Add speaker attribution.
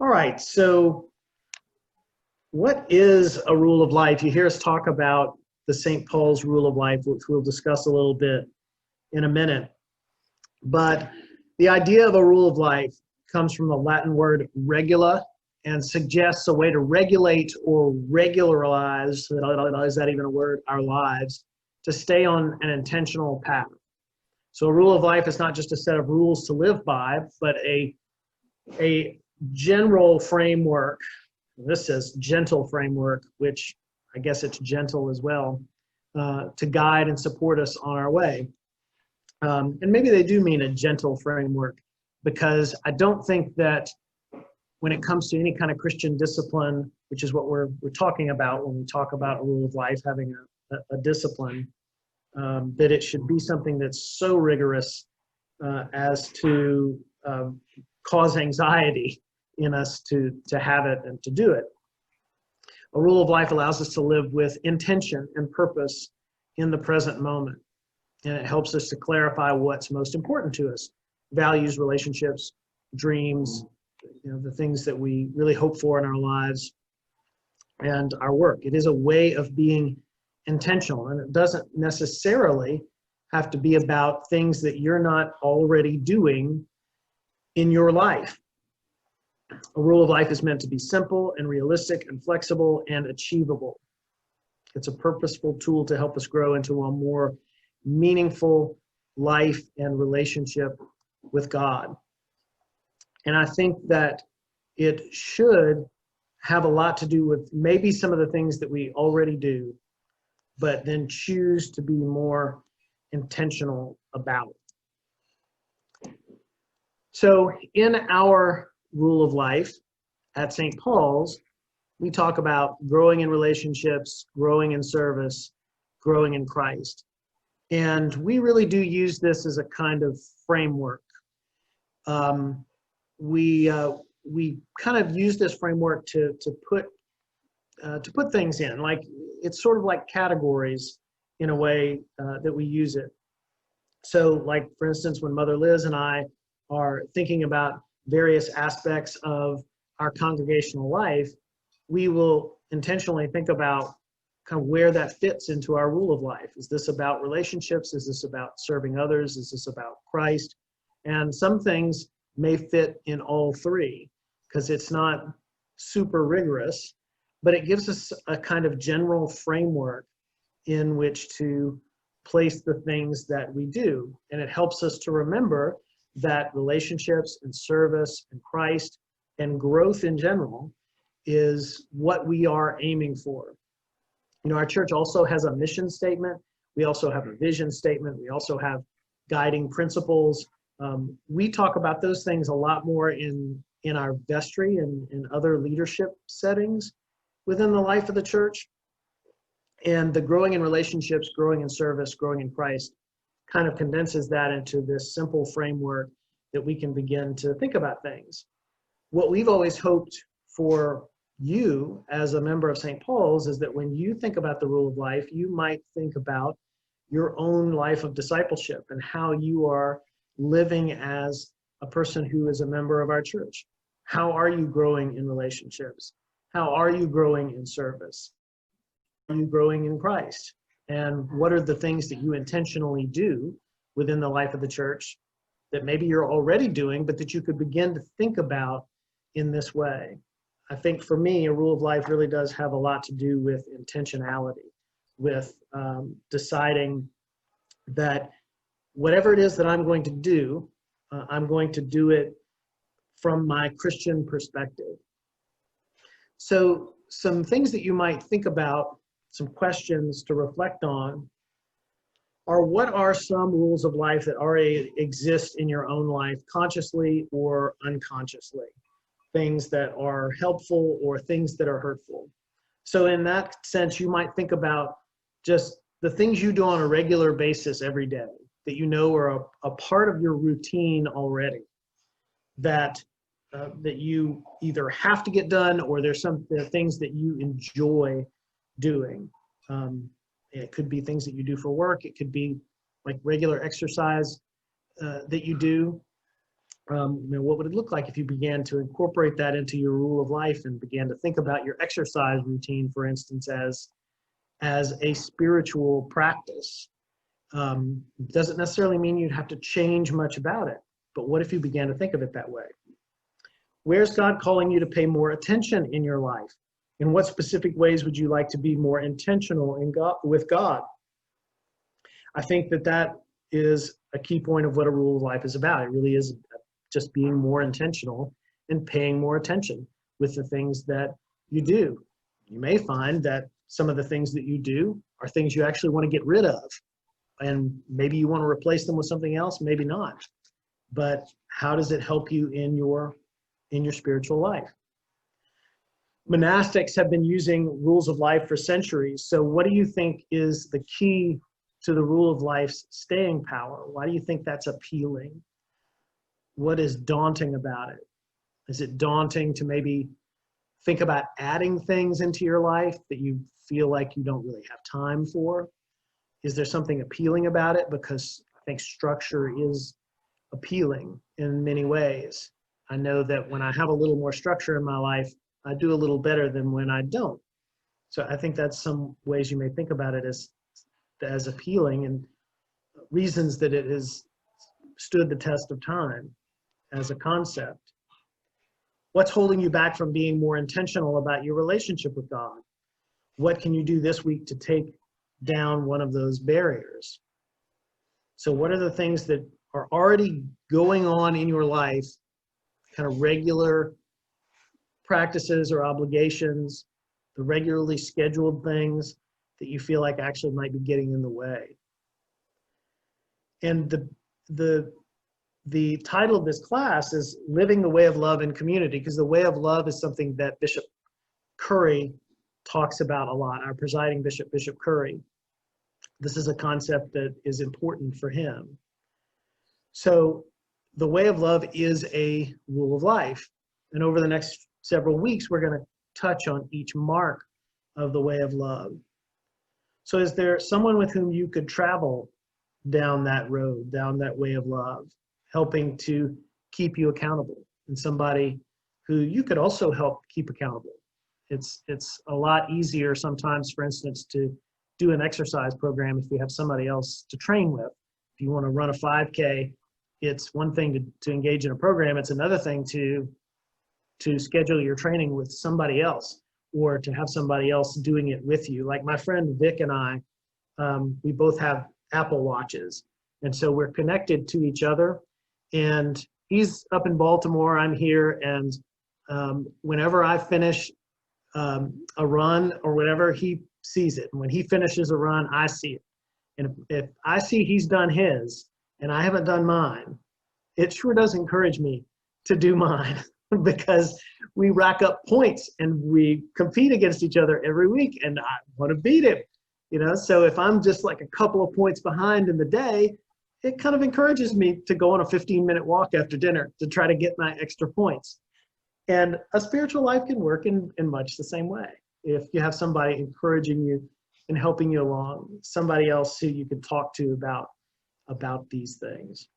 Speaker 1: All right, so what is a rule of life? You hear us talk about the St. Paul's rule of life, which we'll discuss a little bit in a minute. But the idea of a rule of life comes from the Latin word regula and suggests a way to regulate or regularize, is that even a word, our lives, to stay on an intentional path. So a rule of life is not just a set of rules to live by, but a general framework. This says gentle framework, which I guess it's gentle as well, to guide and support us on our way. And maybe they do mean a gentle framework, because I don't think that when it comes to any kind of Christian discipline, which is what we're talking about when we talk about a rule of life, having a discipline, that it should be something that's so rigorous as to cause anxiety in us to have it and to do it. A rule of life allows us to live with intention and purpose in the present moment. And it helps us to clarify what's most important to us: values, relationships, dreams, the things that we really hope for in our lives, and our work. It is a way of being intentional, and it doesn't necessarily have to be about things that you're not already doing in your life. A rule of life is meant to be simple and realistic and flexible and achievable. It's a purposeful tool to help us grow into a more meaningful life and relationship with God. And I think that it should have a lot to do with maybe some of the things that we already do, but then choose to be more intentional about. So in our rule of life at St. Paul's, we talk about growing in relationships, growing in service, growing in Christ. And we really do use this as a kind of framework. We kind of use this framework to put things in. Like, it's sort of like categories in a way that we use it. So, like, for instance, when Mother Liz and I are thinking about various aspects of our congregational life, we will intentionally think about kind of where that fits into our rule of life. Is this about relationships? Is this about serving others? Is this about Christ? And some things may fit in all three, because it's not super rigorous, but it gives us a kind of general framework in which to place the things that we do. And it helps us to remember that relationships and service and Christ and growth in general is what we are aiming for. Our church also has a mission statement. We also have a vision statement. We also have guiding principles. We talk about those things a lot more in our vestry and in other leadership settings within the life of the church. And the growing in relationships, growing in service, growing in Christ kind of condenses that into this simple framework that we can begin to think about things. What we've always hoped for you as a member of St. Paul's is that when you think about the rule of life, you might think about your own life of discipleship and how you are living as a person who is a member of our church. How are you growing in relationships? How are you growing in service? Are you growing in Christ? And what are the things that you intentionally do within the life of the church that maybe you're already doing, but that you could begin to think about in this way? I think for me, a rule of life really does have a lot to do with intentionality, with deciding that whatever it is that I'm going to do, I'm going to do it from my Christian perspective. So some things that you might think about, some questions to reflect on, are what are some rules of life that already exist in your own life, consciously or unconsciously? Things that are helpful or things that are hurtful. So in that sense, you might think about just the things you do on a regular basis every day that you know are a part of your routine already, that you either have to get done or there are things that you enjoy doing. It could be things that you do for work. It could be like regular exercise that you do. What would it look like if you began to incorporate that into your rule of life and began to think about your exercise routine, for instance, as a spiritual practice? Doesn't necessarily mean you'd have to change much about it, but what if you began to think of it that way? Where's God calling you to pay more attention in your life? In what specific ways would you like to be more intentional with God? I think that is a key point of what a rule of life is about. It really is just being more intentional and paying more attention with the things that you do. You may find that some of the things that you do are things you actually want to get rid of. And maybe you want to replace them with something else, maybe not. But how does it help you in your spiritual life? Monastics have been using rules of life for centuries. So what do you think is the key to the rule of life's staying power? Why do you think that's appealing? What is daunting about it? Is it daunting to maybe think about adding things into your life that you feel like you don't really have time for? Is there something appealing about it? Because I think structure is appealing in many ways. I know that when I have a little more structure in my life, I do a little better than when I don't. So I think that's some ways you may think about it as appealing, and reasons that it has stood the test of time as a concept. What's holding you back from being more intentional about your relationship with God? What can you do this week to take down one of those barriers? So what are the things that are already going on in your life, kind of regular practices or obligations, the regularly scheduled things that you feel like actually might be getting in the way? And the title of this class is Living the Way of Love in Community, because the way of love is something that Bishop Curry talks about a lot, our presiding bishop, Bishop Curry. This is a concept that is important for him. So the way of love is a rule of life. And over the next several weeks, we're going to touch on each mark of the way of love. So is there someone with whom you could travel down that road, down that way of love, helping to keep you accountable, and somebody who you could also help keep accountable? It's a lot easier sometimes, for instance, to do an exercise program if you have somebody else to train with. If you want to run a 5K, it's one thing to engage in a program. It's another thing to schedule your training with somebody else, or to have somebody else doing it with you. Like my friend Vic and I, we both have Apple Watches. And so we're connected to each other. And he's up in Baltimore, I'm here. And whenever I finish a run or whatever, he sees it. And when he finishes a run, I see it. And if I see he's done his and I haven't done mine, it sure does encourage me to do mine because we rack up points and we compete against each other every week, and I want to beat him, So if I'm just like a couple of points behind in the day, it kind of encourages me to go on a 15-minute walk after dinner to try to get my extra points. And a spiritual life can work in much the same way. If you have somebody encouraging you and helping you along, somebody else who you can talk to about these things.